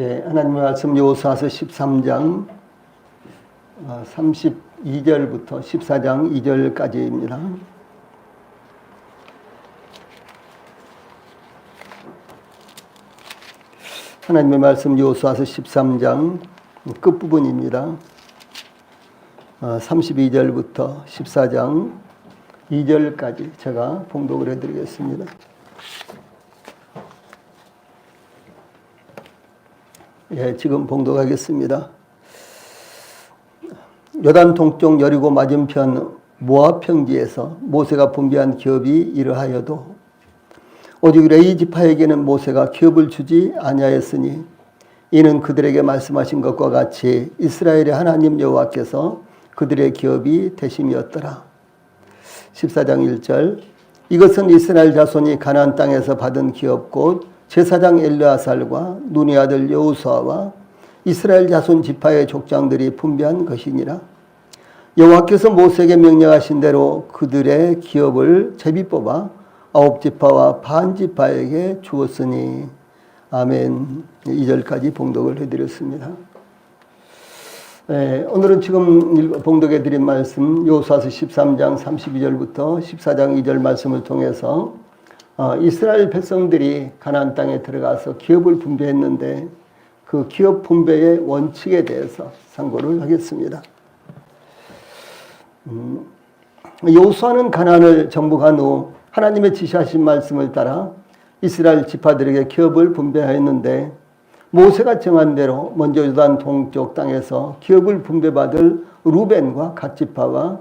하나님의 말씀 여호수아서 13장 32절부터 14장 2절까지입니다. 하나님의 말씀 여호수아서 13장 끝부분입니다. 32절부터 14장 2절까지 제가 봉독을 해드리겠습니다. 지금 봉독하겠습니다. 요단 동쪽 여리고 맞은편 모압 평지에서 모세가 분배한 기업이 이러하여도 오직 레위 지파에게는 모세가 기업을 주지 아니하였으니 이는 그들에게 말씀하신 것과 같이 이스라엘의 하나님 여호와께서 그들의 기업이 되심이었더라. 14장 1절 이것은 이스라엘 자손이 가나안 땅에서 받은 기업 곧 제사장 엘르아살과 눈의 아들 여호수아와 이스라엘 자손 지파의 족장들이 분배한 것이니라. 여호와께서 모세에게 명령하신 대로 그들의 기업을 제비 뽑아 9지파와 반 지파에게 주었으니. 아멘. 2절까지 봉독을 해드렸습니다. 오늘은 지금 봉독해 드린 말씀 여호수아서 13장 32절부터 14장 2절 말씀을 통해서 이스라엘 백성들이 가나안 땅에 들어가서 기업을 분배했는데 그 기업 분배의 원칙에 대해서 상고를 하겠습니다. 여호수아는 가나안을 정복한 후 하나님의 지시하신 말씀을 따라 이스라엘 지파들에게 기업을 분배하였는데 모세가 정한 대로 먼저 요단 동쪽 땅에서 기업을 분배받을 루벤과 갓 지파와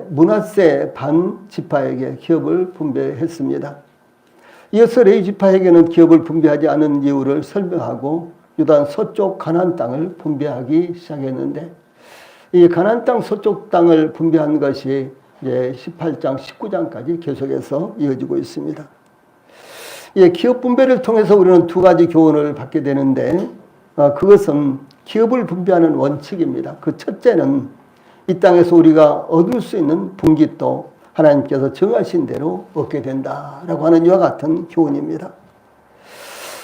므낫세 반 지파에게 기업을 분배했습니다. 이어서 레위 지파에게는 기업을 분배하지 않은 이유를 설명하고 요단 서쪽 가나안 땅을 분배하기 시작했는데 이 가나안 땅 서쪽 땅을 분배한 것이 18장, 19장까지 계속해서 이어지고 있습니다. 기업 분배를 통해서 우리는 두 가지 교훈을 받게 되는데 그것은 기업을 분배하는 원칙입니다. 그 첫째는 이 땅에서 우리가 얻을 수 있는 분깃도 하나님께서 정하신 대로 얻게 된다라고 하는 이와 같은 교훈입니다.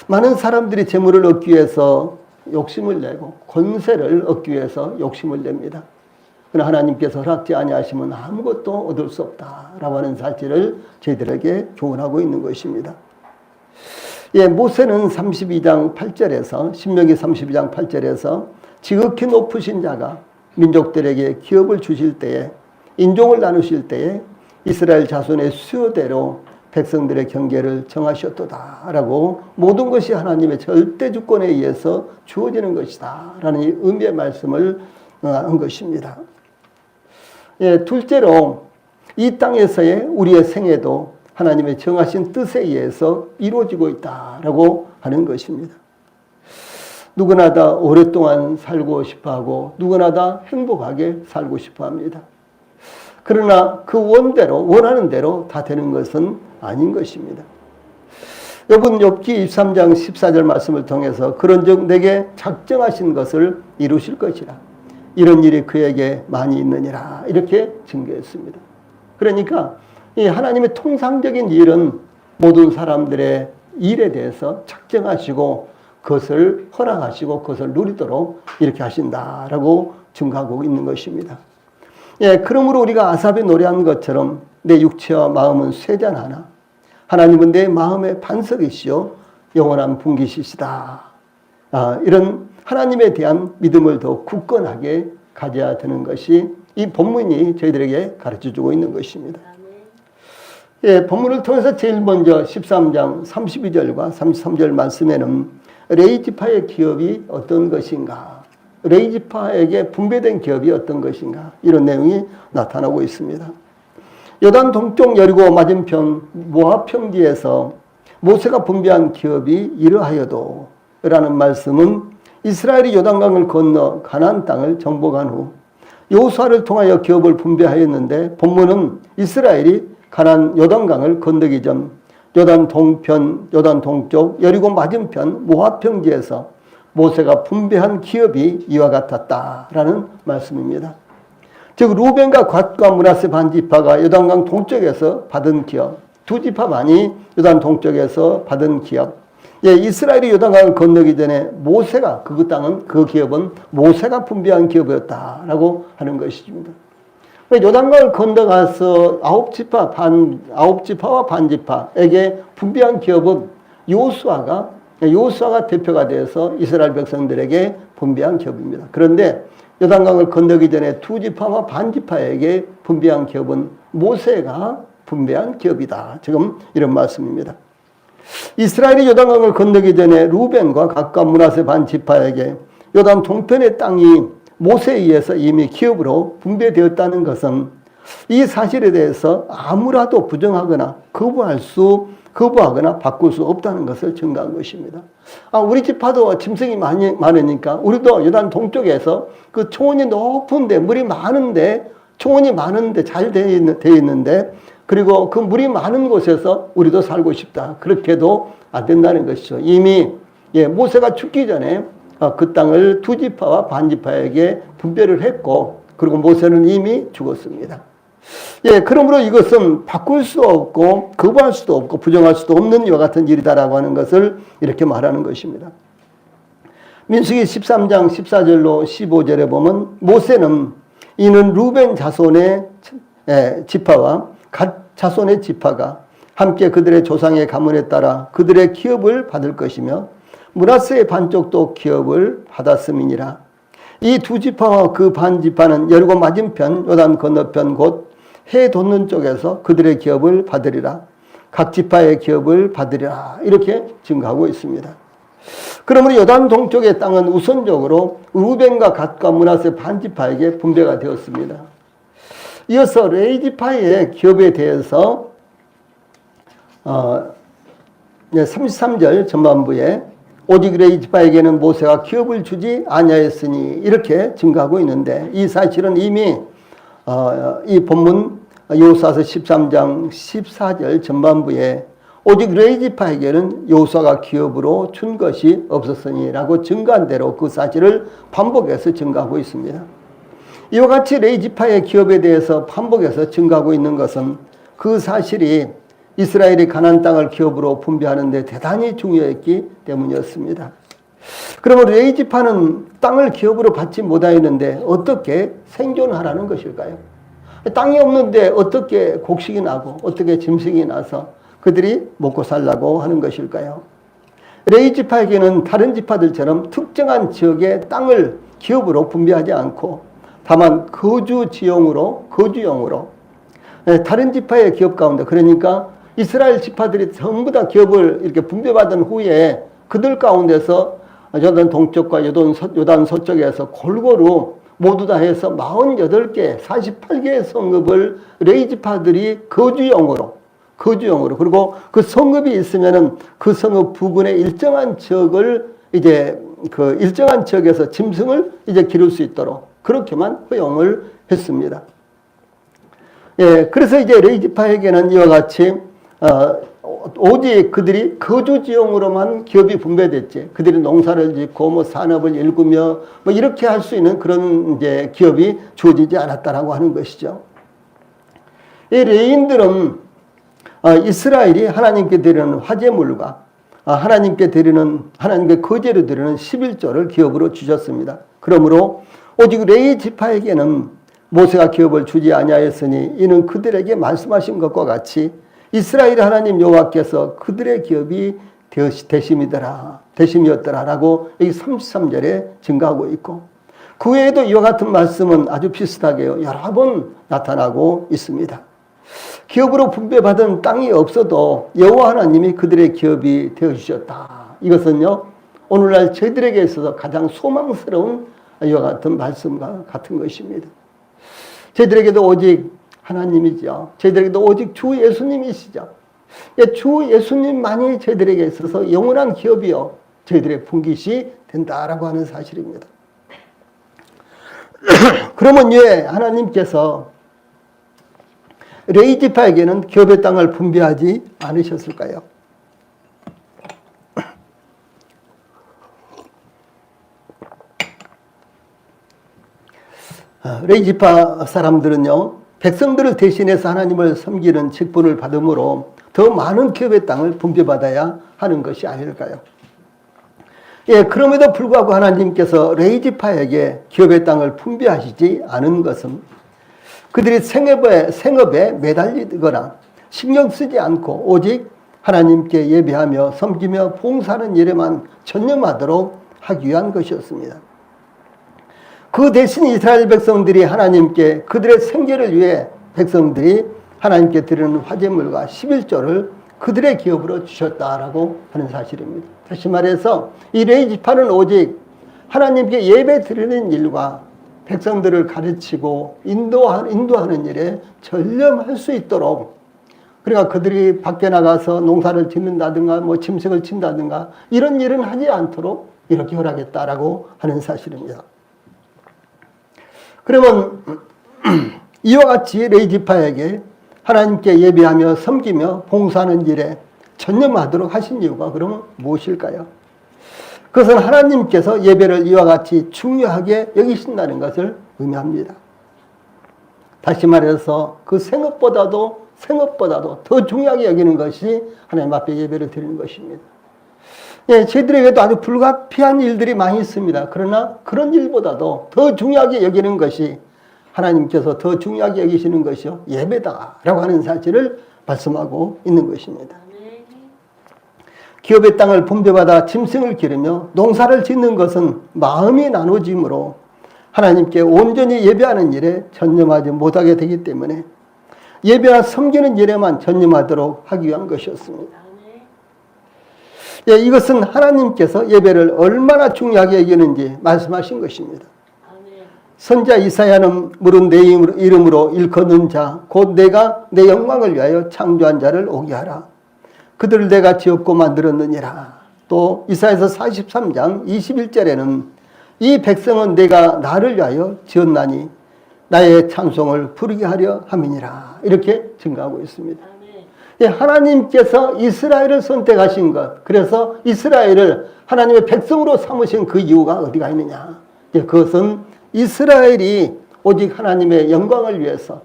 많은 사람들이 재물을 얻기 위해서 욕심을 내고 권세를 얻기 위해서 욕심을 냅니다. 그러나 하나님께서 허락지 아니하시면 아무것도 얻을 수 없다라고 하는 사실을 저희들에게 교훈하고 있는 것입니다. 모세는 32장 8절에서 신명기 32장 8절에서 지극히 높으신 자가 민족들에게 기업을 주실 때에 인종을 나누실 때에 이스라엘 자손의 수요대로 백성들의 경계를 정하셨도다라고 모든 것이 하나님의 절대 주권에 의해서 주어지는 것이다 라는 의미의 말씀을 한 것입니다. 둘째로 이 땅에서의 우리의 생애도 하나님의 정하신 뜻에 의해서 이루어지고 있다라고 하는 것입니다. 누구나 다 오랫동안 살고 싶어하고 누구나 다 행복하게 살고 싶어합니다. 그러나 그 원하는 대로 다 되는 것은 아닌 것입니다. 여러분 욥기 23장 14절 말씀을 통해서 그런즉 내게 작정하신 것을 이루실 것이라 이런 일이 그에게 많이 있느니라 이렇게 증거했습니다. 그러니까 이 하나님의 통상적인 일은 모든 사람들의 일에 대해서 작정하시고 그것을 허락하시고 그것을 누리도록 이렇게 하신다라고 증거하고 있는 것입니다. 그러므로 우리가 아삽이 노래한 것처럼 내 육체와 마음은 쇠잔하나 하나님은 내 마음의 반석이시요 영원한 분깃이시다. 이런 하나님에 대한 믿음을 더 굳건하게 가져야 되는 것이 이 본문이 저희들에게 가르쳐주고 있는 것입니다. 본문을 통해서 제일 먼저 13장 32절과 33절 말씀에는 레위 지파의 기업이 어떤 것인가, 레위 지파에게 분배된 기업이 어떤 것인가 이런 내용이 나타나고 있습니다. 요단 동쪽 여리고 맞은편 모압 평지에서 모세가 분배한 기업이 이러하여도 라는 말씀은 이스라엘이 요단강을 건너 가나안 땅을 정복한 후 여호수아를 통하여 기업을 분배하였는데 본문은 이스라엘이 가나안 요단강을 건너기 전 요단 동편, 요단 동쪽 여리고 맞은편 모압 평지에서 모세가 분배한 기업이 이와 같았다라는 말씀입니다. 즉 루벤과 갓과 므낫세 반 지파가 요단강 동쪽에서 받은 기업, 두 지파만이 요단 동쪽에서 받은 기업, 예, 이스라엘이 요단강을 건너기 전에 모세가 그 땅은 그 기업은 모세가 분배한 기업이었다라고 하는 것입니다. 요단강을 건너가서 아홉 지파와 반지파에게 분배한 기업은 요수아가 대표가 되어서 이스라엘 백성들에게 분배한 기업입니다. 그런데 요단강을 건너기 전에 두 지파와 반지파에게 분배한 기업은 모세가 분배한 기업이다. 지금 이런 말씀입니다. 이스라엘이 요단강을 건너기 전에 루벤과 각각 므낫세 반지파에게 요단 동편의 땅이 모세에 의해서 이미 기업으로 분배되었다는 것은 이 사실에 대해서 아무라도 부정하거나 거부하거나 바꿀 수 없다는 것을 증거한 것입니다. 우리 지파도 짐승이 많으니까 우리도 요단 동쪽에서 그 초원이 높은데 물이 많은데 초원이 많은데 잘 되어 있는데 그리고 그 물이 많은 곳에서 우리도 살고 싶다. 그렇게도 안 된다는 것이죠. 이미 모세가 죽기 전에 그 땅을 두 지파와 반지파에게 분배를 했고 그리고 모세는 이미 죽었습니다. 그러므로 이것은 바꿀 수 없고 거부할 수도 없고 부정할 수도 없는 이와 같은 일이다라고 하는 것을 이렇게 말하는 것입니다. 민수기 13장 14절로 15절에 보면 모세는 이는 루벤 자손의 지파와 갓 자손의 지파가 함께 그들의 조상의 가문에 따라 그들의 기업을 받을 것이며 므낫세의 반쪽도 기업을 받았음이니라. 이 두 지파와 그 반지파는 여리고 맞은편 요단 건너편 곧 해 돋는 쪽에서 그들의 기업을 받으리라. 각 지파의 기업을 받으리라. 이렇게 증거하고 있습니다. 그러므로 요단 동쪽의 땅은 우선적으로 루벤과 갓과 므낫세 반지파에게 분배가 되었습니다. 이어서 레위 지파의 기업에 대해서 33절 전반부에 오직 레위 지파에게는 모세가 기업을 주지 아니하였으니 이렇게 증거하고 있는데 이 사실은 이미 이 본문 여호수아서 13장 14절 전반부에 오직 레위 지파에게는 여호수아가 기업으로 준 것이 없었으니라고 증거한 대로 그 사실을 반복해서 증거하고 있습니다. 이와 같이 레위 지파의 기업에 대해서 반복해서 증거하고 있는 것은 그 사실이 이스라엘이 가나안 땅을 기업으로 분배하는 데 대단히 중요했기 때문이었습니다. 그러면 레위 지파는 땅을 기업으로 받지 못하였는데 어떻게 생존하라는 것일까요? 땅이 없는데 어떻게 곡식이 나고 어떻게 짐승이 나서 그들이 먹고 살라고 하는 것일까요? 레위 지파에게는 다른 지파들처럼 특정한 지역의 땅을 기업으로 분배하지 않고 다만 거주용으로 다른 지파의 기업 가운데 그러니까 이스라엘 지파들이 전부 다 기업을 이렇게 분배받은 후에 그들 가운데서 요단 동쪽과 요단 서쪽에서 골고루 모두 다 해서 48개, 48개의 성읍을 레위 지파들이 거주용으로 그리고 그 성읍이 있으면은 그 성읍 부근의 일정한 지역을 이제 그 일정한 지역에서 짐승을 이제 기를 수 있도록 그렇게만 허용을 했습니다. 그래서 이제 레위 지파에게는 이와 같이 오직 그들이 거주지용으로만 기업이 분배됐지. 그들이 농사를 짓고 산업을 일구며 이렇게 할 수 있는 그런 이제 기업이 주어지지 않았다라고 하는 것이죠. 이 레위인들은 이스라엘이 하나님께 드리는 화제물과 하나님께 거제로 드리는 11조를 기업으로 주셨습니다. 그러므로 오직 레위 지파에게는 모세가 기업을 주지 아니하였으니 이는 그들에게 말씀하신 것과 같이 이스라엘 하나님 여호와께서 그들의 기업이 대심이었더라라고 여기 33절에 증가하고 있고 그 외에도 이와 같은 말씀은 아주 비슷하게요 여러 번 나타나고 있습니다. 기업으로 분배받은 땅이 없어도 여호와 하나님이 그들의 기업이 되어주셨다. 이것은요 오늘날 저희들에게 있어서 가장 소망스러운 이와 같은 말씀과 같은 것입니다. 저희들에게도 오직 하나님이죠. 저희들에게도 오직 주 예수님이시죠. 주 예수님만이 저희들에게 있어서 영원한 기업이요 저희들의 분깃이 된다라고 하는 사실입니다. 그러면 왜 하나님께서 레위 지파에게는 기업의 땅을 분배하지 않으셨을까요? 레위 지파 사람들은요 백성들을 대신해서 하나님을 섬기는 직분을 받음으로 더 많은 기업의 땅을 분배받아야 하는 것이 아닐까요? 예, 그럼에도 불구하고 하나님께서 레위 지파에게 기업의 땅을 분배하시지 않은 것은 그들이 생업에 매달리거나 신경 쓰지 않고 오직 하나님께 예배하며 섬기며 봉사하는 일에만 전념하도록 하기 위한 것이었습니다. 그 대신 이스라엘 백성들이 하나님께 그들의 생계를 위해 백성들이 하나님께 드리는 화제물과 11조를 그들의 기업으로 주셨다라고 하는 사실입니다. 다시 말해서 이 레위 지파는 오직 하나님께 예배 드리는 일과 백성들을 가르치고 인도하는 일에 전념할 수 있도록, 그러니까 그들이 밖에 나가서 농사를 짓는다든가 뭐 침식을 친다든가 이런 일은 하지 않도록 이렇게 허락했다라고 하는 사실입니다. 그러면 이와 같이 레위 지파에게 하나님께 예배하며 섬기며 봉사하는 일에 전념하도록 하신 이유가 그러면 무엇일까요? 그것은 하나님께서 예배를 이와 같이 중요하게 여기신다는 것을 의미합니다. 다시 말해서 그 생업보다도 더 중요하게 여기는 것이 하나님 앞에 예배를 드리는 것입니다. 예, 저희들에게도 아주 불가피한 일들이 많이 있습니다. 그러나 그런 일보다도 더 중요하게 여기는 것이, 하나님께서 더 중요하게 여기시는 것이요, 예배다라고 하는 사실을 말씀하고 있는 것입니다. 기업의 땅을 분배받아 짐승을 기르며 농사를 짓는 것은 마음이 나눠짐으로 하나님께 온전히 예배하는 일에 전념하지 못하게 되기 때문에 예배와 섬기는 일에만 전념하도록 하기 위한 것이었습니다. 예, 이것은 하나님께서 예배를 얼마나 중요하게 여기는지 말씀하신 것입니다. 선지자 이사야는 물은 내 이름으로 일컫는 자 곧 내가 내 영광을 위하여 창조한 자를 오게 하라. 그들을 내가 지었고 만들었느니라. 또 이사야서 43장 21절에는 이 백성은 내가 나를 위하여 지었나니 나의 찬송을 부르게 하려 함이니라. 이렇게 증가하고 있습니다. 예, 하나님께서 이스라엘을 선택하신 것, 그래서 이스라엘을 하나님의 백성으로 삼으신 그 이유가 어디가 있느냐. 예, 그것은 이스라엘이 오직 하나님의 영광을 위해서,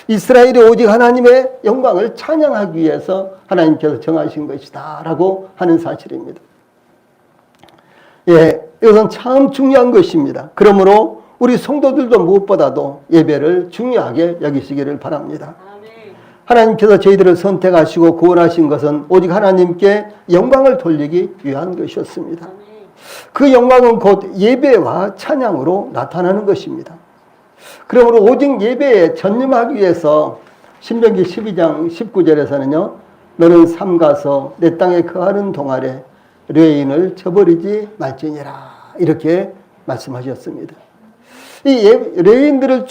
이스라엘이 오직 하나님의 영광을 찬양하기 위해서 하나님께서 정하신 것이다 라고 하는 사실입니다. 예, 이것은 참 중요한 것입니다. 그러므로 우리 성도들도 무엇보다도 예배를 중요하게 여기시기를 바랍니다. 하나님께서 저희들을 선택하시고 구원하신 것은 오직 하나님께 영광을 돌리기 위한 것이었습니다. 그 영광은 곧 예배와 찬양으로 나타나는 것입니다. 그러므로 오직 예배에 전념하기 위해서 신명기 12장 19절에서는요, 너는 삼가서 내 땅에 거하는 동안에 레인을 저버리지 말지니라. 이렇게 말씀하셨습니다. 이 레인들에게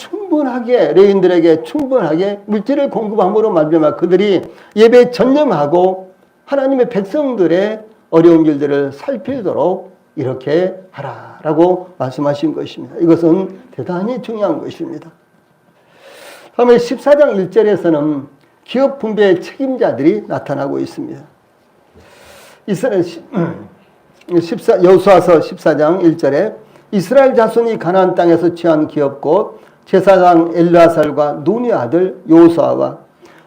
충분하게 물질을 공급함으로 말미암아 그들이 예배에 전념하고 하나님의 백성들의 어려운 일들을 살피도록 이렇게 하라라고 말씀하신 것입니다. 이것은 대단히 중요한 것입니다. 다음에 14장 1절에서는 기업 분배의 책임자들이 나타나고 있습니다. 여호수아서 14장 1절에 이스라엘 자손이 가나안 땅에서 취한 기업 곧 제사장 엘르아살과 눈의 아들 여호수아와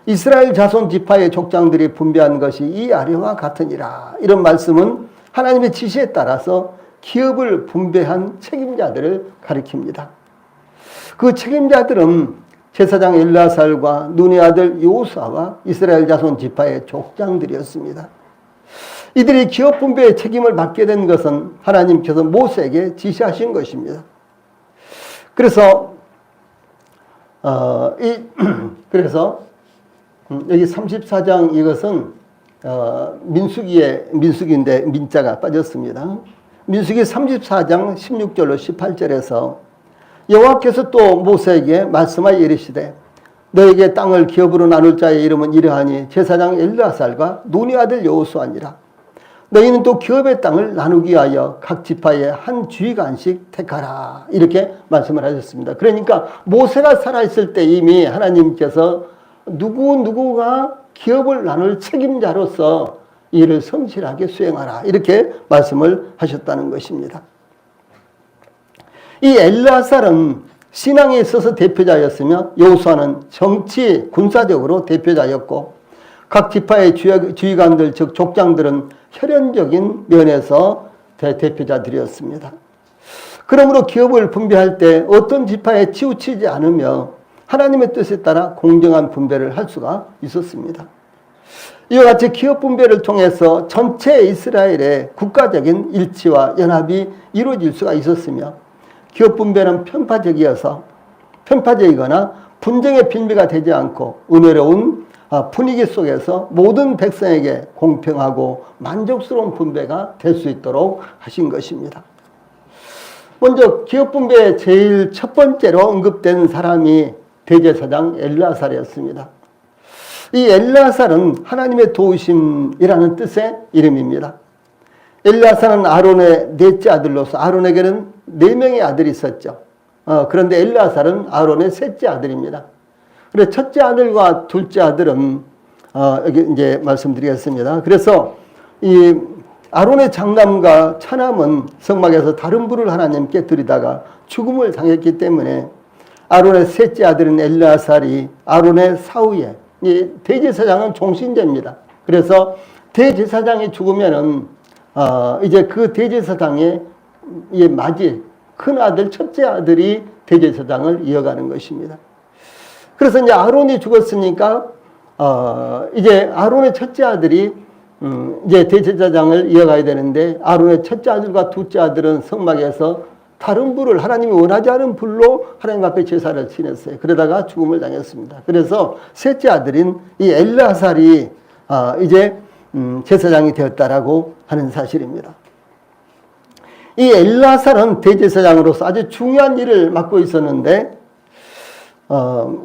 이스라엘 자손 지파의 족장들이 분배한 것이 이 아래와 같으니라. 이런 말씀은 하나님의 지시에 따라서 기업을 분배한 책임자들을 가리킵니다. 그 책임자들은 제사장 엘르아살과 눈의 아들 여호수아와 이스라엘 자손 지파의 족장들이었습니다. 이들이 기업 분배의 책임을 맡게 된 것은 하나님께서 모세에게 지시하신 것입니다. 그래서 여기 34장 이것은 민수기인데 민자가 빠졌습니다. 민수기 34장 16절로 18절에서 여호와께서 또 모세에게 말씀하여 이르시되 너에게 땅을 기업으로 나눌 자의 이름은 이러하니 제사장 엘르아살과 눈의 아들 여호수아니라. 너희는 또 기업의 땅을 나누기 위하여 각 지파에 한 주의간씩 택하라. 이렇게 말씀을 하셨습니다. 그러니까 모세가 살아있을 때 이미 하나님께서 누구가 기업을 나눌 책임자로서 일을 성실하게 수행하라. 이렇게 말씀을 하셨다는 것입니다. 이 엘르아살은 신앙에 있어서 대표자였으며 여호수아는 정치, 군사적으로 대표자였고 각 지파의 주의관들 즉 족장들은 혈연적인 면에서 대표자들이었습니다. 그러므로 기업을 분배할 때 어떤 지파에 치우치지 않으며 하나님의 뜻에 따라 공정한 분배를 할 수가 있었습니다. 이와 같이 기업 분배를 통해서 전체 이스라엘의 국가적인 일치와 연합이 이루어질 수가 있었으며, 기업 분배는 편파적이거나 분쟁의 빈비가 되지 않고 은혜로운 분위기 속에서 모든 백성에게 공평하고 만족스러운 분배가 될 수 있도록 하신 것입니다. 먼저 기업 분배의 제일 첫 번째로 언급된 사람이 대제사장 엘르아살이었습니다. 이 엘르아살은 하나님의 도우심이라는 뜻의 이름입니다. 엘르아살은 아론의 넷째 아들로서, 아론에게는 4명의 아들이 있었죠. 그런데 엘르아살은 아론의 셋째 아들입니다. 그래서 첫째 아들과 둘째 아들은 여기 이제 말씀드리겠습니다. 그래서 이 아론의 장남과 차남은 성막에서 다른 불을 하나님께 드리다가 죽음을 당했기 때문에 아론의 셋째 아들인 엘르아살이 아론의 사후에, 이 대제사장은 종신제입니다. 그래서 대제사장이 죽으면은 이제 그 대제사장의 맞이 큰 아들, 첫째 아들이 대제사장을 이어가는 것입니다. 그래서 이제 아론이 죽었으니까 이제 아론의 첫째 아들이 이제 대제사장을 이어가야 되는데, 아론의 첫째 아들과 둘째 아들은 성막에서 다른 불을, 하나님이 원하지 않은 불로 하나님 앞에 제사를 지냈어요. 그러다가 죽음을 당했습니다. 그래서 셋째 아들인 이 엘르아살이 이제 제사장이 되었다라고 하는 사실입니다. 이 엘르아살은 대제사장으로서 아주 중요한 일을 맡고 있었는데,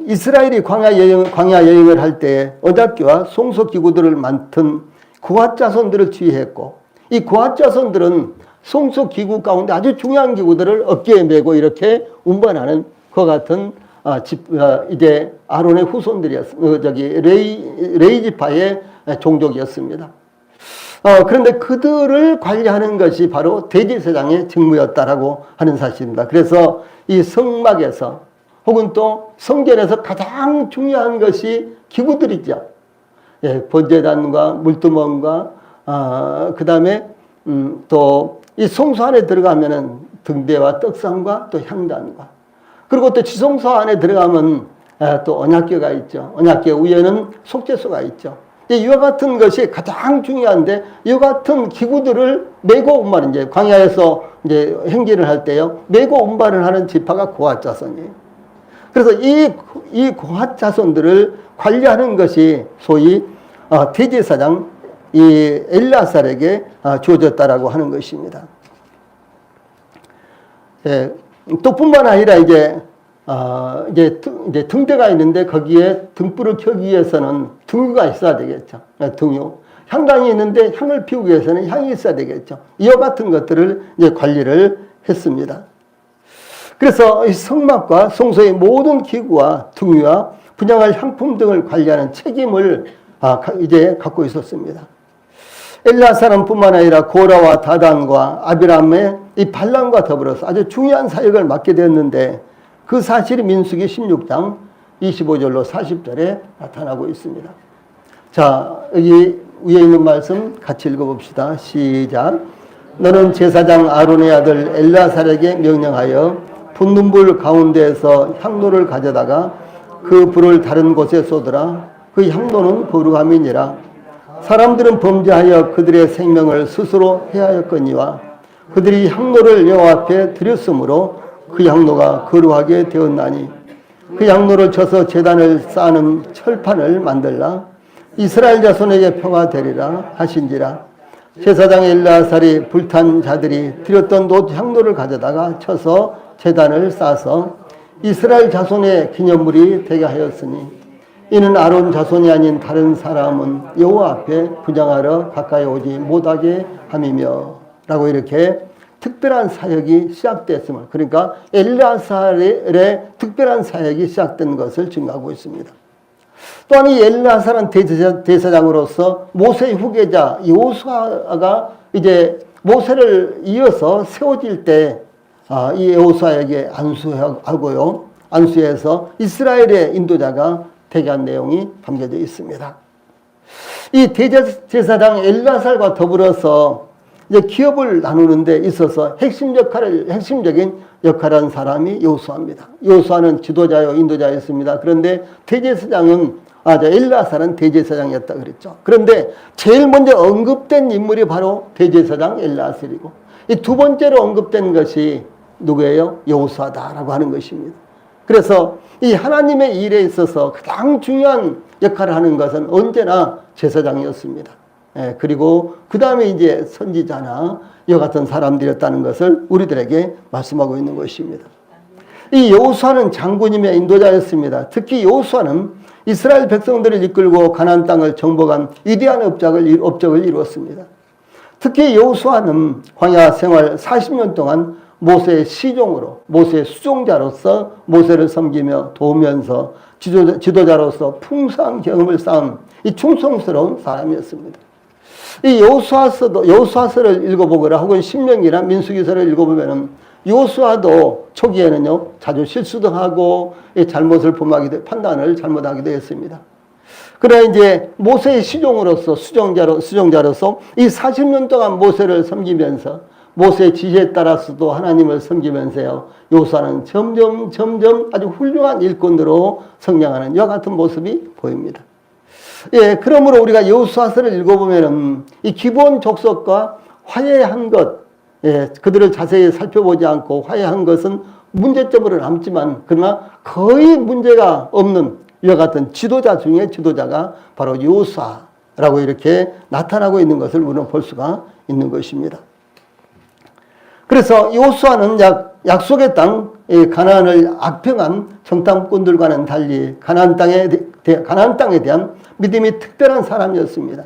이스라엘이 광야 여행을 할 때 언약궤와 송소기구들을 맡은 고핫 자손들을 지휘했고, 이 고핫 자손들은 송소기구 가운데 아주 중요한 기구들을 어깨에 메고 이렇게 운반하는 그 같은 이제 아론의 후손들이었습니다. 레이 지파의 종족이었습니다. 그런데 그들을 관리하는 것이 바로 대제사장의 직무였다라고 하는 사실입니다. 그래서 이 성막에서 혹은 또 성전에서 가장 중요한 것이 기구들이죠. 번제단과 물두멍과 그 다음에 또 이 성소 안에 들어가면은 등대와 떡상과 또 향단과, 그리고 또 지성소 안에 들어가면 또 언약궤가 있죠. 언약궤 위에는 속죄소가 있죠. 이와 같은 것이 가장 중요한데, 이와 같은 기구들을 메고 운반, 이제 광야에서 이제 행진을 할 때요, 메고 운반을 하는 지파가 고핫 자손이에요. 그래서 이 고핫 자손들을 관리하는 것이 소위 대제사장 이 엘르아살에게 주어졌다라고 하는 것입니다. 또 뿐만 아니라 이제 등대가 있는데 거기에 등불을 켜기 위해서는 등유가 있어야 되겠죠. 등유. 향단이 있는데 향을 피우기 위해서는 향이 있어야 되겠죠. 이와 같은 것들을 이제 관리를 했습니다. 그래서 이 성막과 성소의 모든 기구와 등유와 분양할 향품 등을 관리하는 책임을 이제 갖고 있었습니다. 엘르아살은 뿐만 아니라 고라와 다단과 아비람의 이 반란과 더불어서 아주 중요한 사역을 맡게 되었는데, 그 사실이 민수기 16장 25절로 40절에 나타나고 있습니다. 자, 여기 위에 있는 말씀 같이 읽어봅시다. 시작. 너는 제사장 아론의 아들 엘르아살에게 명령하여 붙는 불 가운데에서 향로를 가져다가 그 불을 다른 곳에 쏟으라. 그 향로는 거룩함이니라. 사람들은 범죄하여 그들의 생명을 스스로 해하였거니와 그들이 향로를 여호와 앞에 드렸으므로 그 향로가 거룩하게 되었나니, 그 향로를 쳐서 제단을 쌓는 철판을 만들라. 이스라엘 자손에게 표가 되리라 하신지라. 제사장 엘르아살이 불탄 자들이 드렸던 놋 향로를 가져다가 쳐서 제단을 쌓아서 이스라엘 자손의 기념물이 되게 하였으니, 이는 아론 자손이 아닌 다른 사람은 여호와 앞에 분향하러 가까이 오지 못하게 함이며, 라고 이렇게 특별한 사역이 시작됐음을, 그러니까 엘르아살의 특별한 사역이 시작된 것을 증거하고 있습니다. 또한 이 엘르아살은 대제사장으로서 모세의 후계자 여호수아가 이제 모세를 이어서 세워질 때 이 여호수아에게 안수하고요, 안수해서 이스라엘의 인도자가 되게 한 내용이 담겨져 있습니다. 이 대제사장 엘르아살과 더불어서 이제 기업을 나누는 데 있어서 핵심적인 역할을 한 사람이 여호수아입니다. 여호수아는 지도자요, 인도자였습니다. 그런데 엘리야사는 대제사장이었다 그랬죠. 그런데 제일 먼저 언급된 인물이 바로 대제사장 엘리야살이고, 이 두 번째로 언급된 것이 누구예요? 여호수아다라고 하는 것입니다. 그래서 이 하나님의 일에 있어서 가장 중요한 역할을 하는 것은 언제나 제사장이었습니다. 그리고 그 다음에 이제 선지자나 이와 같은 사람들이었다는 것을 우리들에게 말씀하고 있는 것입니다. 이 여호수아는 장군이며 인도자였습니다. 특히 여호수아는 이스라엘 백성들을 이끌고 가나안 땅을 정복한 위대한 업적을 이루었습니다. 특히 여호수아는 광야 생활 40년 동안 모세의 시종으로, 모세의 수종자로서 모세를 섬기며 도우면서 지도자로서 풍성한 경험을 쌓은 이 충성스러운 사람이었습니다. 이 여호수아서를 읽어보거나 혹은 신명기나 민수기서를 읽어보면은 여호수아도 초기에는요 자주 실수도 하고 잘못을 판단을 잘못하기도 했습니다. 그러나 이제 모세의 시종으로서 수종자로서 이 40년 동안 모세를 섬기면서 모세의 지시에 따라서도 하나님을 섬기면서요 여호수아는 점점 아주 훌륭한 일꾼으로 성장하는 이와 같은 모습이 보입니다. 그러므로 우리가 여호수아서를 읽어보면은 이 기본 족속과 화해한 것, 그들을 자세히 살펴보지 않고 화해한 것은 문제점으로 남지만 그러나 거의 문제가 없는 이와 같은 지도자 중에 지도자가 바로 여호수아라고 이렇게 나타나고 있는 것을 우리는 볼 수가 있는 것입니다. 그래서 여호수아는 약속의 땅 가나안을 악평한 정탐꾼들과는 달리 가나안 땅에 대한 믿음이 특별한 사람이었습니다.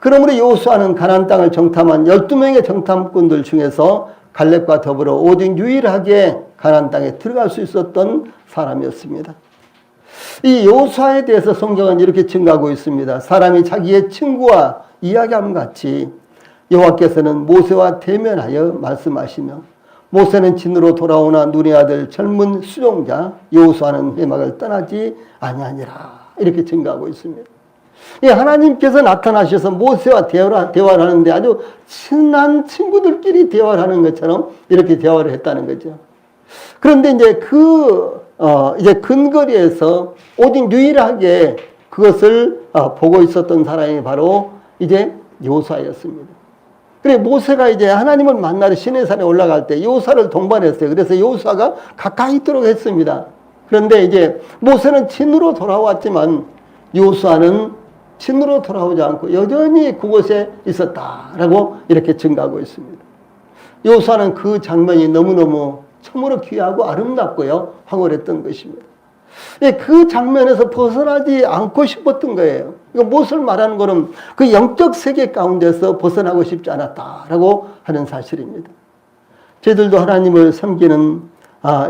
그러므로 여호수아는 가나안 땅을 정탐한 12명의 정탐꾼들 중에서 갈렙과 더불어 오직 유일하게 가나안 땅에 들어갈 수 있었던 사람이었습니다. 이 여호수아에 대해서 성경은 이렇게 증가하고 있습니다. 사람이 자기의 친구와 이야기함 같이 여호와께서는 모세와 대면하여 말씀하시며 모세는 진으로 돌아오나 눈의 아들 젊은 수종자 여호수아는 회막을 떠나지 아니하니라 이렇게 증가하고 있습니다. 하나님께서 나타나셔서 모세와 대화를 하는데 아주 친한 친구들끼리 대화를 하는 것처럼 이렇게 대화를 했다는 거죠. 그런데 이제 이제 근거리에서 오직 유일하게 그것을 보고 있었던 사람이 바로 이제 여호수아였습니다. 그래 모세가 이제 하나님을 만나러 시내산에 올라갈 때 여호수아를 동반했어요. 그래서 여호수아가 가까이 있도록 했습니다. 그런데 이제 모세는 친으로 돌아왔지만 여호수아는 친으로 돌아오지 않고 여전히 그곳에 있었다라고 이렇게 증가하고 있습니다. 여호수아는 그 장면이 너무너무 참으로 귀하고 아름답고요 황홀했던 것입니다. 그 장면에서 벗어나지 않고 싶었던 거예요. 무엇을 말하는 것은 그 영적 세계 가운데서 벗어나고 싶지 않았다라고 하는 사실입니다. 저희들도 하나님을 섬기는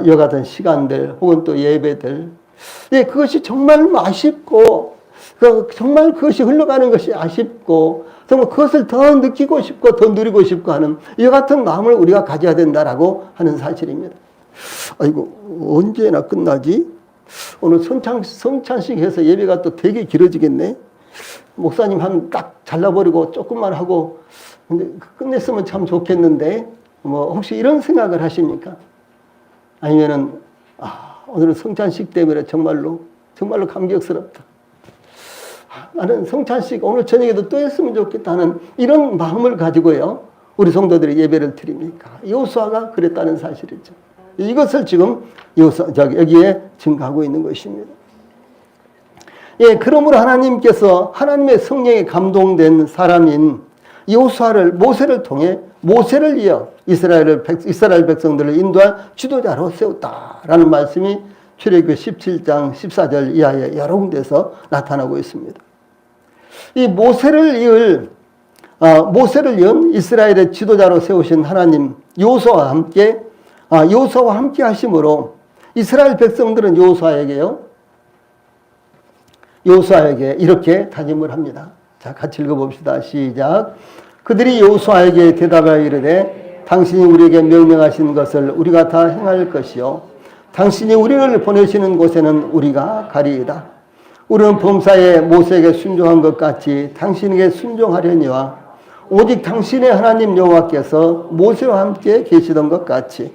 이와 같은 시간들 혹은 또 예배들, 그것이 정말 아쉽고 정말 그것이 흘러가는 것이 아쉽고 정말 그것을 더 느끼고 싶고 더 누리고 싶고 하는 이와 같은 마음을 우리가 가져야 된다라고 하는 사실입니다. 아이고 언제나 끝나지? 오늘 성찬식 해서 예배가 또 되게 길어지겠네. 목사님 하면 딱 잘라버리고 조금만 하고 근데 끝냈으면 참 좋겠는데 혹시 이런 생각을 하십니까? 아니면은 오늘은 성찬식 때문에 정말로 감격스럽다. 나는 성찬식 오늘 저녁에도 또 했으면 좋겠다는 이런 마음을 가지고요 우리 성도들이 예배를 드립니까? 여호수아가 그랬다는 사실이죠. 이것을 지금 여기에 증가하고 있는 것입니다. 그러므로 하나님께서 하나님의 성령에 감동된 사람인 여호수아를 모세를 통해 모세를 이어 이스라엘 백성들을 인도할 지도자로 세웠다라는 말씀이 출애굽기 17장 14절 이하의 여러 군데서 나타나고 있습니다. 이 모세를 이은 이스라엘의 지도자로 세우신 하나님 여호수아와 함께 하심으로 이스라엘 백성들은 여호수아에게 이렇게 다짐을 합니다. 자, 같이 읽어봅시다. 시작. 그들이 여호수아에게 대답하여 이르되 당신이 우리에게 명령하신 것을 우리가 다 행할 것이요 당신이 우리를 보내시는 곳에는 우리가 가리이다. 우리는 범사에 모세에게 순종한 것 같이 당신에게 순종하려니와 오직 당신의 하나님 여호와께서 모세와 함께 계시던 것 같이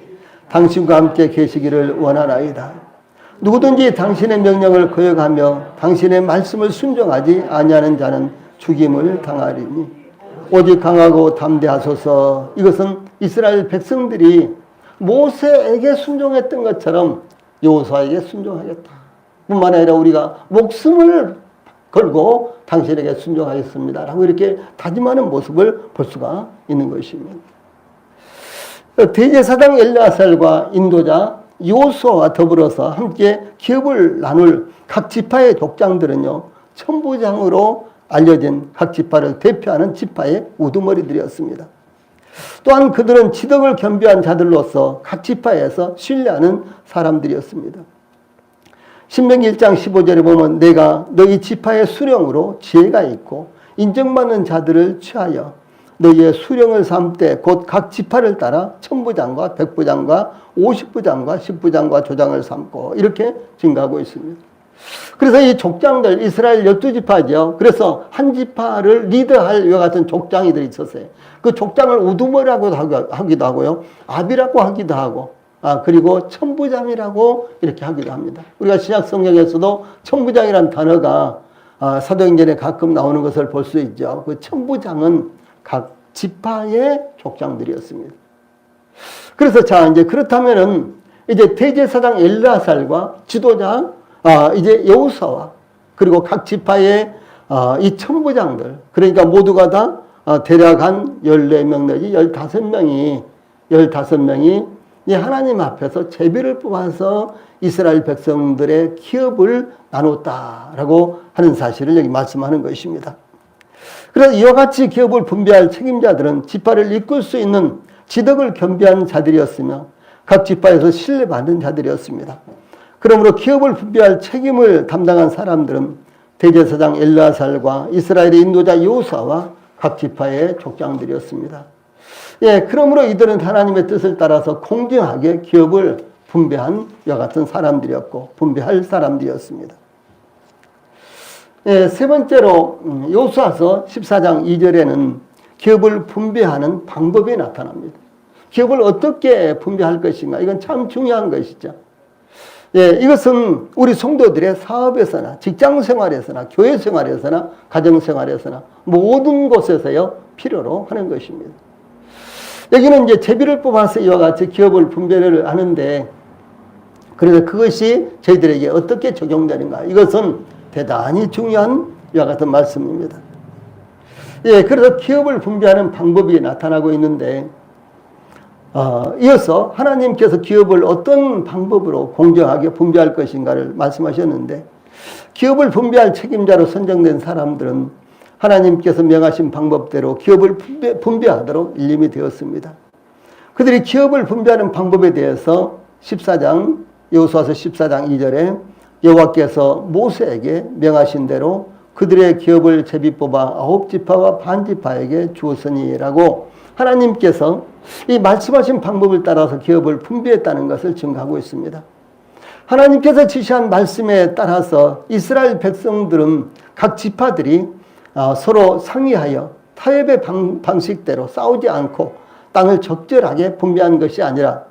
당신과 함께 계시기를 원하나이다. 누구든지 당신의 명령을 거역하며 당신의 말씀을 순종하지 아니하는 자는 죽임을 당하리니 오직 강하고 담대하소서. 이것은 이스라엘 백성들이 모세에게 순종했던 것처럼 여호수아에게 순종하겠다 뿐만 아니라 우리가 목숨을 걸고 당신에게 순종하겠습니다 라고 이렇게 다짐하는 모습을 볼 수가 있는 것입니다. 대제사장 엘르아살과 인도자 여호수아와 더불어서 함께 기업을 나눌 각 지파의 족장들은요, 천부장으로 알려진 각 지파를 대표하는 지파의 우두머리들이었습니다. 또한 그들은 지덕을 겸비한 자들로서 각 지파에서 신뢰하는 사람들이었습니다. 신명기 1장 15절에 보면 내가 너희 지파의 수령으로 지혜가 있고 인정받는 자들을 취하여 너희의 수령을 삼되 곧 각 지파를 따라 천부장과 백부장과 50부장과 10부장과 조장을 삼고 이렇게 증가하고 있습니다. 그래서 이 족장들 이스라엘 12지파죠. 그래서 한 지파를 리드할 이와 같은 족장이들이 있었어요. 그 족장을 우두머리라고 하기도 하고요. 아비라고 하기도 하고 그리고 천부장이라고 이렇게 하기도 합니다. 우리가 신약 성경에서도 천부장이라는 단어가 사도행전에 가끔 나오는 것을 볼 수 있죠. 그 천부장은 각 지파의 족장들이었습니다. 그래서 자 이제 그렇다면은 이제 대제사장 엘르아살과 지도자 이제 여호수아와 그리고 각 지파의 이 천부장들 그러니까 모두가 다 대략 한 14명 내지 15명이 이 하나님 앞에서 제비를 뽑아서 이스라엘 백성들의 기업을 나눴다라고 하는 사실을 여기 말씀하는 것입니다. 그래서 이와 같이 기업을 분배할 책임자들은 지파를 이끌 수 있는 지덕을 겸비한 자들이었으며 각 지파에서 신뢰받는 자들이었습니다. 그러므로 기업을 분배할 책임을 담당한 사람들은 대제사장 엘르아살과 이스라엘의 인도자 여호수아와 각 지파의 족장들이었습니다. 예, 그러므로 이들은 하나님의 뜻을 따라서 공정하게 기업을 분배한 이와 같은 사람들이었고 분배할 사람들이었습니다. 예, 세 번째로 여호수아서 14장 2절에는 기업을 분배하는 방법이 나타납니다. 기업을 어떻게 분배할 것인가 이건 참 중요한 것이죠. 예, 이것은 우리 성도들의 사업에서나 직장 생활에서나 교회 생활에서나 가정 생활에서나 모든 곳에서요 필요로 하는 것입니다. 여기는 이제 제비를 뽑아서 이와 같이 기업을 분배를 하는데 그래서 그것이 저희들에게 어떻게 적용되는가 이것은 대단히 중요한 이와 같은 말씀입니다. 예, 그래서 기업을 분배하는 방법이 나타나고 있는데 이어서 하나님께서 기업을 어떤 방법으로 공정하게 분배할 것인가를 말씀하셨는데 기업을 분배할 책임자로 선정된 사람들은 하나님께서 명하신 방법대로 기업을 분배하도록 일림이 되었습니다. 그들이 기업을 분배하는 방법에 대해서 여호수아서 14장 2절에 여호와께서 모세에게 명하신 대로 그들의 기업을 제비 뽑아 9지파와 반지파에게 주었으니라고 하나님께서 이 말씀하신 방법을 따라서 기업을 분배했다는 것을 증거하고 있습니다. 하나님께서 지시한 말씀에 따라서 이스라엘 백성들은 각 지파들이 서로 상의하여 타협의 방식대로 싸우지 않고 땅을 적절하게 분배한 것이 아니라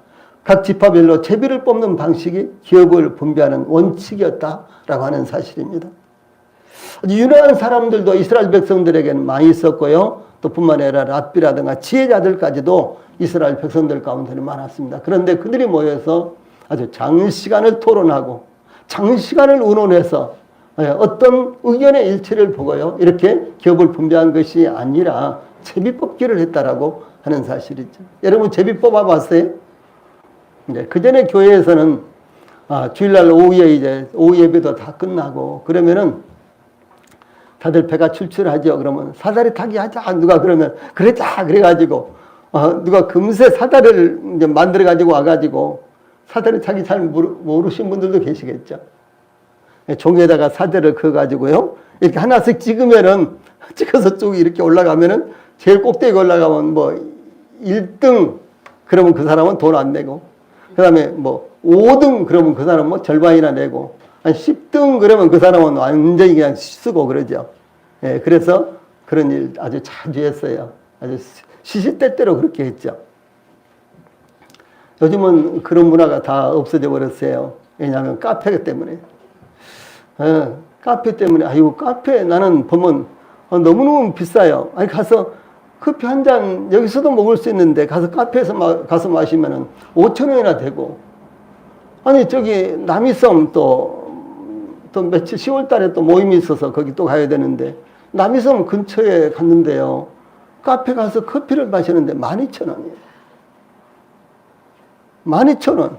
각 지파별로 제비를 뽑는 방식이 기업을 분배하는 원칙이었다라고 하는 사실입니다. 아주 유능한 사람들도 이스라엘 백성들에게는 많이 있었고요. 또 뿐만 아니라 랍비라든가 지혜자들까지도 이스라엘 백성들 가운데는 많았습니다. 그런데 그들이 모여서 아주 장시간을 토론하고 장시간을 의논해서 어떤 의견의 일치를 보고요. 이렇게 기업을 분배한 것이 아니라 제비 뽑기를 했다라고 하는 사실이죠. 여러분 제비 뽑아봤어요? 네, 그 전에 교회에서는 주일날 오후에 이제 오후 예배도 다 끝나고 그러면은 다들 배가 출출하죠. 그러면 사다리 타기 하자. 누가 그러면 그러자. 그래가지고 누가 금세 사다리를 이제 만들어가지고 와가지고 사다리 타기 잘 모르신 분들도 계시겠죠. 종에다가 사다리를 그어가지고요. 이렇게 하나씩 찍어서 쭉 이렇게 올라가면은 제일 꼭대기 올라가면 뭐 1등 그러면 그 사람은 돈 안 내고 그 다음에 뭐 5등 그러면 그 사람은 뭐 절반이나 내고 한 10등 그러면 그 사람은 완전히 그냥 쓰고 그러죠. 예, 그래서 그런 일 아주 자주 했어요. 아주 시시때때로 그렇게 했죠. 요즘은 그런 문화가 다 없어져 버렸어요. 왜냐하면 카페 때문에. 카페 때문에, 아이고, 카페 나는 보면 너무너무 비싸요. 아니, 가서 커피 한 잔 여기서도 먹을 수 있는데 가서 카페에서 가서 마시면은 5,000원이나 되고. 아니, 저기 남이섬 또 며칠 10월 달에 또 모임이 있어서 거기 또 가야 되는데 남이섬 근처에 갔는데요. 카페 가서 커피를 마시는데 12,000원이에요. 12,000원.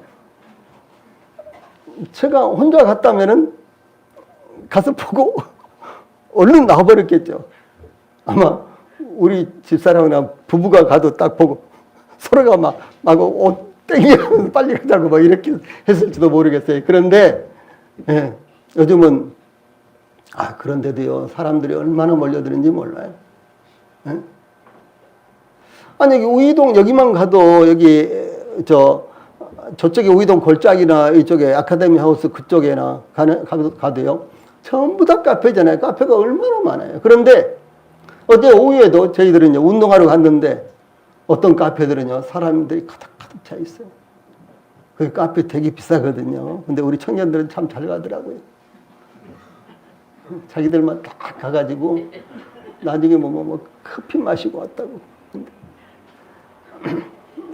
제가 혼자 갔다면은 가서 보고 얼른 나와버렸겠죠. 아마 우리 집사람이나 부부가 가도 딱 보고 서로가 막 옷 땡기면서 빨리 가자고 막 이렇게 했을지도 모르겠어요. 그런데 예, 요즘은 그런데도요 사람들이 얼마나 몰려드는지 몰라요. 예? 아니 여기 우이동 여기만 가도 여기 저쪽에 우이동 골짜기나 이쪽에 아카데미 하우스 그쪽에나 가도요 전부 다 카페잖아요. 카페가 얼마나 많아요. 그런데 어제 오후에도 저희들은요 운동하러 갔는데 어떤 카페들은요 사람들이 가득가득 차 있어요. 그 카페 되게 비싸거든요. 근데 우리 청년들은 참 잘 가더라고요. 자기들만 딱 가가지고 나중에 뭐 커피 마시고 왔다고.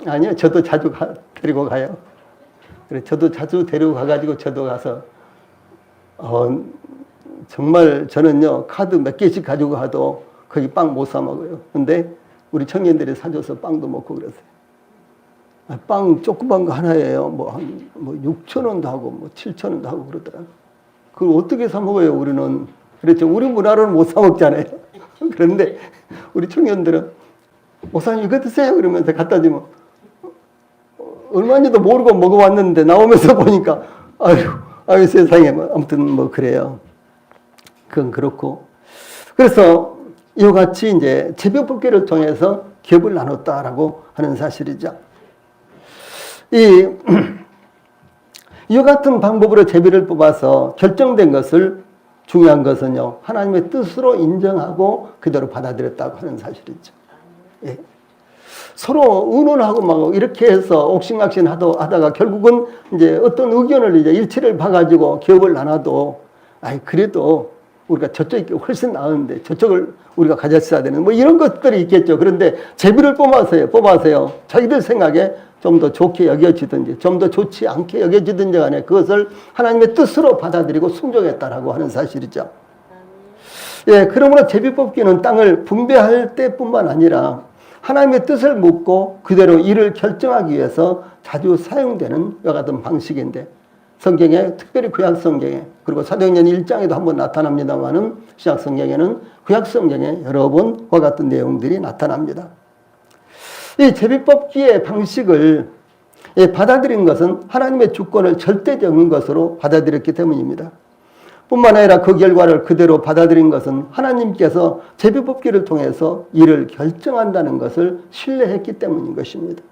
아니요, 저도 자주 데리고 가요. 그래, 저도 자주 데리고 가가지고 저도 가서 정말 저는요 카드 몇 개씩 가지고 가도 거기 빵 못 사 먹어요. 근데 우리 청년들이 사줘서 빵도 먹고 그랬어요. 빵 조그만 거 하나예요. 뭐 6,000원도 하고 뭐 7,000원도 하고 그러더라고요. 그걸 어떻게 사 먹어요, 우리는. 그렇죠. 우리 문화로는 못 사 먹잖아요. 그런데 우리 청년들은 목사님 이거 드세요 그러면서 갖다 주면 얼마인지도 모르고 먹어왔는데 나오면서 보니까 아유 세상에 아무튼 뭐 그래요. 그건 그렇고. 그래서 이와 같이 이제 제비 뽑기를 통해서 기업을 나눴다라고 하는 사실이죠. 이와 같은 방법으로 제비를 뽑아서 결정된 것을 중요한 것은요 하나님의 뜻으로 인정하고 그대로 받아들였다고 하는 사실이죠. 예. 서로 의논하고 막 이렇게 해서 옥신각신 하다가 결국은 이제 어떤 의견을 이제 일치를 봐가지고 기업을 나눠도 그래도 우리가 저쪽이 훨씬 나은데 저쪽을 우리가 가졌어야 되는 뭐 이런 것들이 있겠죠. 그런데 제비를 뽑아서요 자기들 생각에 좀 더 좋게 여겨지든지 좀 더 좋지 않게 여겨지든지 간에 그것을 하나님의 뜻으로 받아들이고 순종했다라고 하는 사실이죠. 예, 그러므로 제비 뽑기는 땅을 분배할 때뿐만 아니라 하나님의 뜻을 묻고 그대로 일을 결정하기 위해서 자주 사용되는 이와 같은 방식인데 성경에 특별히 구약성경에 그리고 사도행전 1장에도 한번 나타납니다마는 신약성경에는 구약성경에 여러 번과 같은 내용들이 나타납니다. 이 제비뽑기의 방식을 받아들인 것은 하나님의 주권을 절대적인 것으로 받아들였기 때문입니다. 뿐만 아니라 그 결과를 그대로 받아들인 것은 하나님께서 제비뽑기를 통해서 일을 결정한다는 것을 신뢰했기 때문인 것입니다.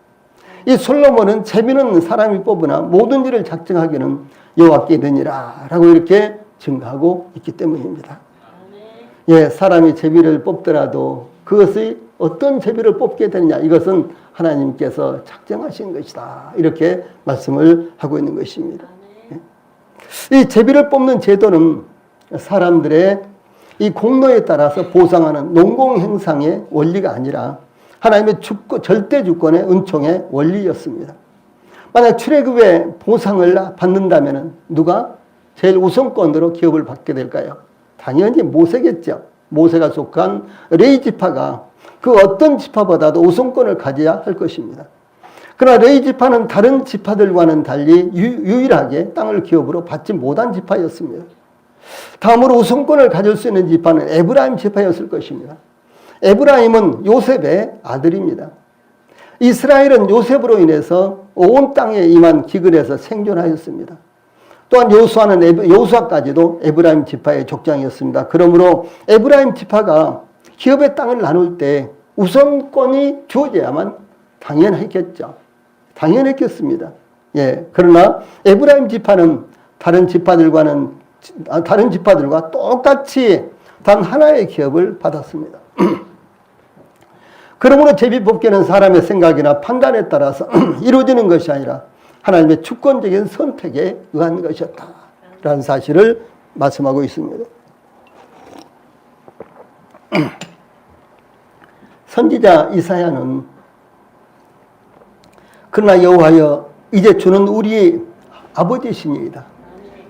이 솔로몬은 제비는 사람이 뽑으나 모든 일을 작정하기는 여호와께 있느니라 라고 이렇게 증거하고 있기 때문입니다. 예, 사람이 제비를 뽑더라도 그것이 어떤 제비를 뽑게 되느냐 이것은 하나님께서 작정하신 것이다 이렇게 말씀을 하고 있는 것입니다. 이 제비를 뽑는 제도는 사람들의 이 공로에 따라서 보상하는 농공행상의 원리가 아니라 하나님의 절대 주권의 은총의 원리였습니다. 만약 출애굽의 보상을 받는다면 누가 제일 우선권으로 기업을 받게 될까요? 당연히 모세겠죠. 모세가 속한 레위 지파가 그 어떤 지파보다도 우선권을 가져야 할 것입니다. 그러나 레위 지파는 다른 지파들과는 달리 유일하게 땅을 기업으로 받지 못한 지파였습니다. 다음으로 우선권을 가질 수 있는 지파는 에브라임 지파였을 것입니다. 에브라임은 요셉의 아들입니다. 이스라엘은 요셉으로 인해서 온 땅에 임한 기근에서 생존하였습니다. 또한 여호수아까지도 에브라임 지파의 족장이었습니다. 그러므로 에브라임 지파가 기업의 땅을 나눌 때 우선권이 주어져야만 당연했겠습니다. 예, 그러나 에브라임 지파는 다른 지파들과 똑같이 단 하나의 기업을 받았습니다. 그러므로 제비뽑기는 사람의 생각이나 판단에 따라서 이루어지는 것이 아니라 하나님의 주권적인 선택에 의한 것이었다라는 사실을 말씀하고 있습니다. 선지자 이사야는 그러나 여호와여 이제 주는 우리 아버지시니이다.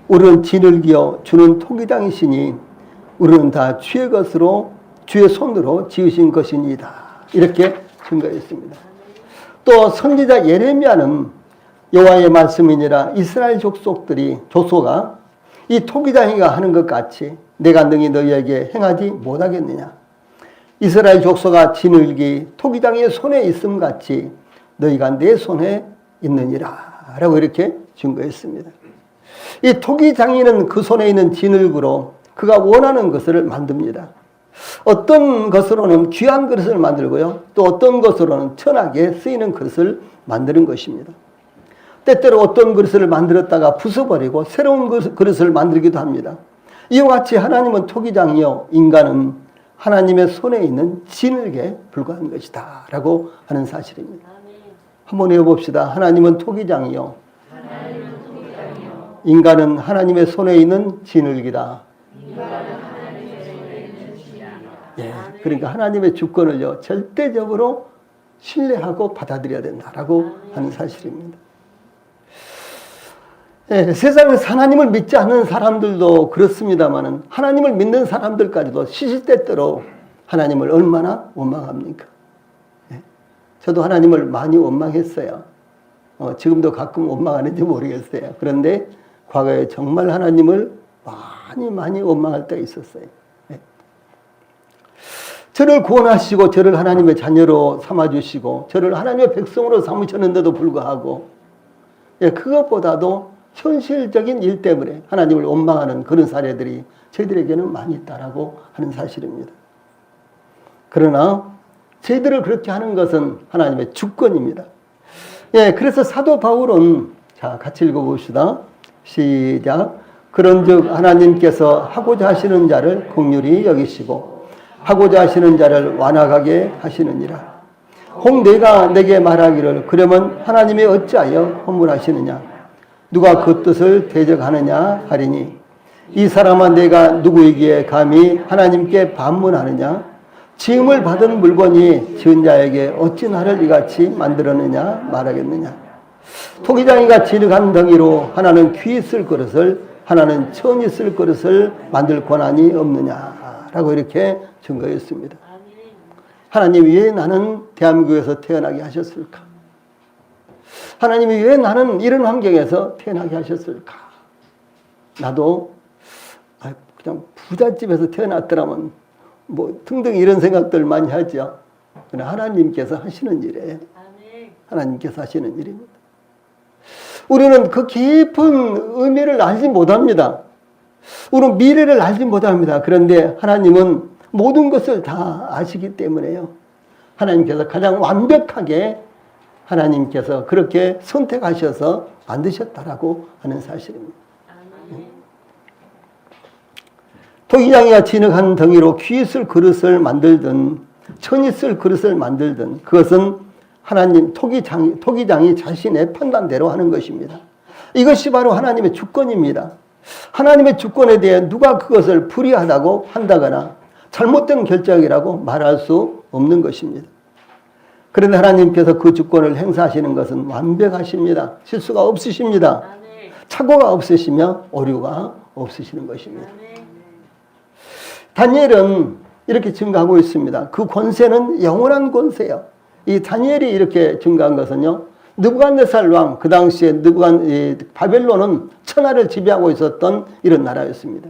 우리는 진흙이요 주는 토기장이시니 우리는 다 주의 것으로 주의 손으로 지으신 것이니이다. 이렇게 증거했습니다. 또 선지자 예레미야는 여호와의 말씀이니라 이스라엘 조소가 이 토기장이가 하는 것 같이 내가 능히 너희에게 행하지 못하겠느냐. 이스라엘 족속아 진흙이 토기장의 손에 있음 같이 너희가 내 손에 있느니라 라고 이렇게 증거했습니다. 이 토기장이는 그 손에 있는 진흙으로 그가 원하는 것을 만듭니다. 어떤 것으로는 귀한 그릇을 만들고요. 또 어떤 것으로는 천하게 쓰이는 그릇을 만드는 것입니다. 때때로 어떤 그릇을 만들었다가 부숴버리고 새로운 그릇을 만들기도 합니다. 이와 같이 하나님은 토기장이요 인간은 하나님의 손에 있는 진흙에 불과한 것이다 라고 하는 사실입니다. 한번 해봅시다. 하나님은 토기장이요 인간은 하나님의 손에 있는 진흙이다. 예, 그러니까 하나님의 주권을요 절대적으로 신뢰하고 받아들여야 된다라고 하는 사실입니다. 예, 세상에서 하나님을 믿지 않는 사람들도 그렇습니다만은 하나님을 믿는 사람들까지도 시시때때로 하나님을 얼마나 원망합니까? 예, 저도 하나님을 많이 원망했어요. 지금도 가끔 원망하는지 모르겠어요. 그런데 과거에 정말 하나님을 많이 원망할 때가 있었어요. 예. 저를 구원하시고 저를 하나님의 자녀로 삼아주시고 저를 하나님의 백성으로 삼으셨는데도 불구하고 예, 그것보다도 현실적인 일 때문에 하나님을 원망하는 그런 사례들이 저희들에게는 많이 있다라고 하는 사실입니다. 그러나 저희들을 그렇게 하는 것은 하나님의 주권입니다. 예, 그래서 사도 바울은 자 같이 읽어봅시다. 시작. 그런즉 하나님께서 하고자 하시는 자를 긍휼히 여기시고 하고자 하시는 자를 완악하게 하시느니라. 혹 내가 내게 말하기를 그러면 하나님이 어찌하여 허물하시느냐 누가 그 뜻을 대적하느냐 하리니 이 사람아 내가 누구이기에 감히 하나님께 반문하느냐 지음을 받은 물건이 지은 자에게 어찌 나를 이같이 만들었느냐 말하겠느냐. 토기장이가 진흙한 덩이로 하나는 귀 쓸 그릇을 하나는 천이 쓸 그릇을 만들 권한이 없느냐라고 이렇게 증거했습니다. 하나님이 왜 나는 대한민국에서 태어나게 하셨을까? 하나님이 왜 나는 이런 환경에서 태어나게 하셨을까? 나도 그냥 부잣집에서 태어났더라면 뭐 등등 이런 생각들 많이 하죠. 그러나 하나님께서 하시는 일이에요. 하나님께서 하시는 일입니다. 우리는 그 깊은 의미를 알지 못합니다. 우리는 미래를 알지 못합니다. 그런데 하나님은 모든 것을 다 아시기 때문에요. 하나님께서 가장 완벽하게 하나님께서 그렇게 선택하셔서 만드셨다라고 하는 사실입니다. 토기장이가 진흙한 덩이로 귀 쓸 그릇을 만들든 천이 쓸 그릇을 만들든 그것은 하나님 토기장이 자신의 판단대로 하는 것입니다. 이것이 바로 하나님의 주권입니다. 하나님의 주권에 대해 누가 그것을 불의하다고 한다거나 잘못된 결정이라고 말할 수 없는 것입니다. 그런데 하나님께서 그 주권을 행사하시는 것은 완벽하십니다. 실수가 없으십니다. 착오가 없으시며 오류가 없으시는 것입니다. 다니엘은 이렇게 증거하고 있습니다. 그 권세는 영원한 권세예요. 이 다니엘이 이렇게 증거한 것은요. 느부갓네살 왕, 그 당시에 바벨론은 천하를 지배하고 있었던 이런 나라였습니다.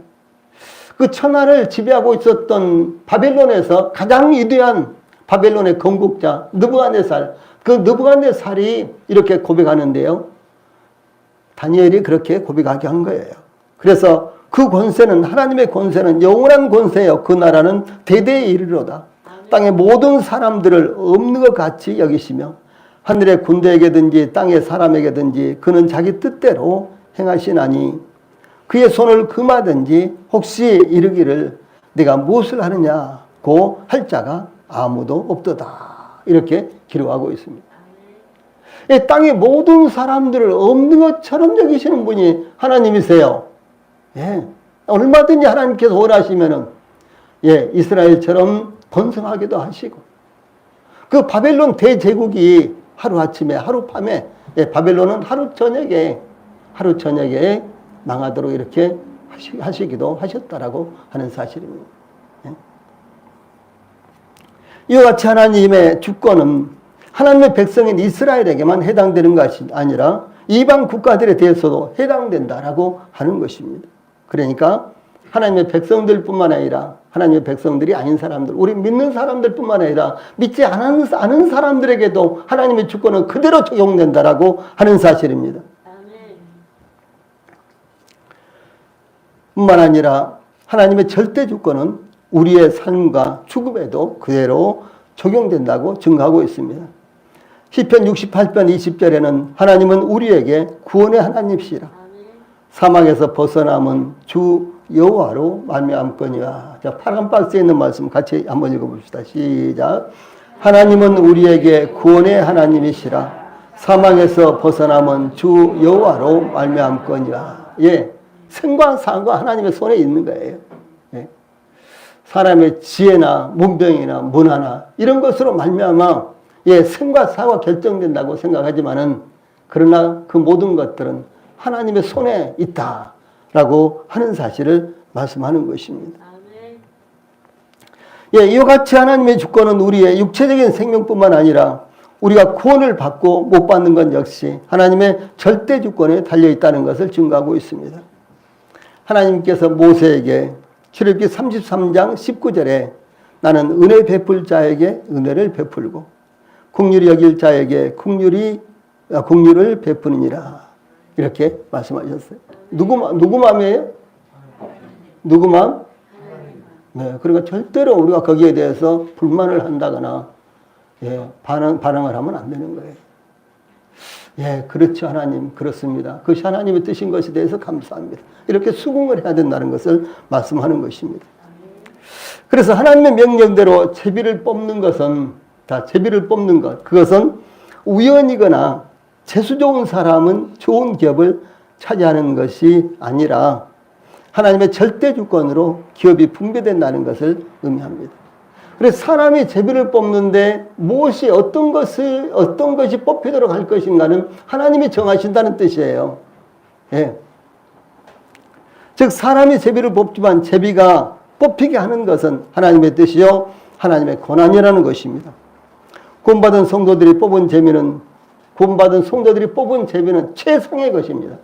그 천하를 지배하고 있었던 바벨론에서 가장 위대한 바벨론의 건국자 느부갓네살, 그 느부갓네살이 이렇게 고백하는데요. 다니엘이 그렇게 고백하게 한 거예요. 그래서 그 권세는 하나님의 권세는 영원한 권세예요. 그 나라는 대대에 이르로다. 땅의 모든 사람들을 없는 것 같이 여기시며 하늘의 군대에게든지 땅의 사람에게든지 그는 자기 뜻대로 행하시나니 그의 손을 금하든지 혹시 이르기를 내가 무엇을 하느냐고 할 자가 아무도 없도다. 이렇게 기록하고 있습니다. 이 땅의 모든 사람들을 없는 것처럼 여기시는 분이 하나님이세요. 예. 얼마든지 하나님께서 원하시면은, 예, 이스라엘처럼 번성하기도 하시고, 그 바벨론 대제국이 하루아침에, 하룻밤에, 예, 바벨론은 하루 저녁에 망하도록 이렇게 하시기도 하셨다라고 하는 사실입니다. 예. 이와 같이 하나님의 주권은 하나님의 백성인 이스라엘에게만 해당되는 것이 아니라 이방 국가들에 대해서도 해당된다라고 하는 것입니다. 그러니까 하나님의 백성들뿐만 아니라 하나님의 백성들이 아닌 사람들, 우리 믿는 사람들뿐만 아니라 믿지 않은 사람들에게도 하나님의 주권은 그대로 적용된다라고 하는 사실입니다. 뿐만 아니라 하나님의 절대 주권은 우리의 삶과 죽음에도 그대로 적용된다고 증거하고 있습니다. 시편 68편 20절에는 하나님은 우리에게 구원의 하나님이시라. 사막에서 벗어남은 주 여호와로 말미암거니와. 자, 파란 박스에 있는 말씀 같이 한번 읽어봅시다. 시작. 하나님은 우리에게 구원의 하나님이시라. 사막에서 벗어남은 주 여호와로 말미암거니와. 예, 생과 사가 하나님의 손에 있는 거예요. 예. 사람의 지혜나 문병이나 문화나 이런 것으로 말미암아, 예, 생과 사가 결정된다고 생각하지만은, 그러나 그 모든 것들은 하나님의 손에 있다라고 하는 사실을 말씀하는 것입니다. 예, 이와 같이 하나님의 주권은 우리의 육체적인 생명뿐만 아니라 우리가 구원을 받고 못 받는 것 역시 하나님의 절대 주권에 달려 있다는 것을 증거하고 있습니다. 하나님께서 모세에게 출애굽기 33장 19절에 나는 은혜 베풀 자에게 은혜를 베풀고 긍휼히 여길 자에게 긍휼을 베푸느니라. 이렇게 말씀하셨어요. 누구 마음이에요? 누구 마음? 네, 그러니까 절대로 우리가 거기에 대해서 불만을 한다거나, 예, 반응을 하면 안 되는 거예요. 예, 그렇죠, 하나님. 그렇습니다. 그것이 하나님의 뜻인 것에 대해서 감사합니다. 이렇게 수긍을 해야 된다는 것을 말씀하는 것입니다. 그래서 하나님의 명령대로 제비를 뽑는 것은, 제비를 뽑는 것, 그것은 우연이거나 재수 좋은 사람은 좋은 기업을 차지하는 것이 아니라 하나님의 절대 주권으로 기업이 분배된다는 것을 의미합니다. 그래서 사람이 제비를 뽑는데 무엇이 어떤 것이 뽑히도록 할 것인가는 하나님이 정하신다는 뜻이에요. 예. 즉 사람이 제비를 뽑지만 제비가 뽑히게 하는 것은 하나님의 뜻이요 하나님의 권한이라는 것입니다. 구원받은 성도들이 뽑은 제비는 최상의 것입니다.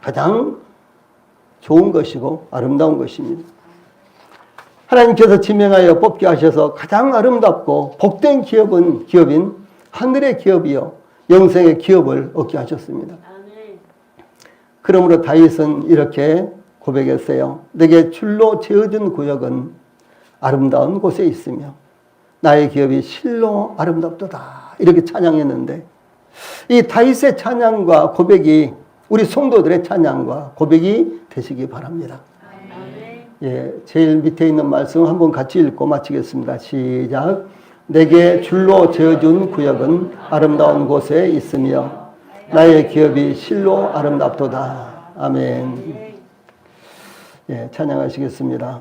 가장 좋은 것이고 아름다운 것입니다. 하나님께서 지명하여 뽑게 하셔서 가장 아름답고 복된 기업인 하늘의 기업이요 영생의 기업을 얻게 하셨습니다. 그러므로 다윗은 이렇게 고백했어요. 내게 줄로 지어준 구역은 아름다운 곳에 있으며 나의 기업이 실로 아름답도다. 이렇게 찬양했는데 이 다윗의 찬양과 고백이 우리 성도들의 찬양과 고백이 되시기 바랍니다. 예, 제일 밑에 있는 말씀 한번 같이 읽고 마치겠습니다. 시작. 내게 줄로 지어준 구역은 아름다운 곳에 있으며 나의 기업이 실로 아름답도다. 아멘. 예, 찬양하시겠습니다.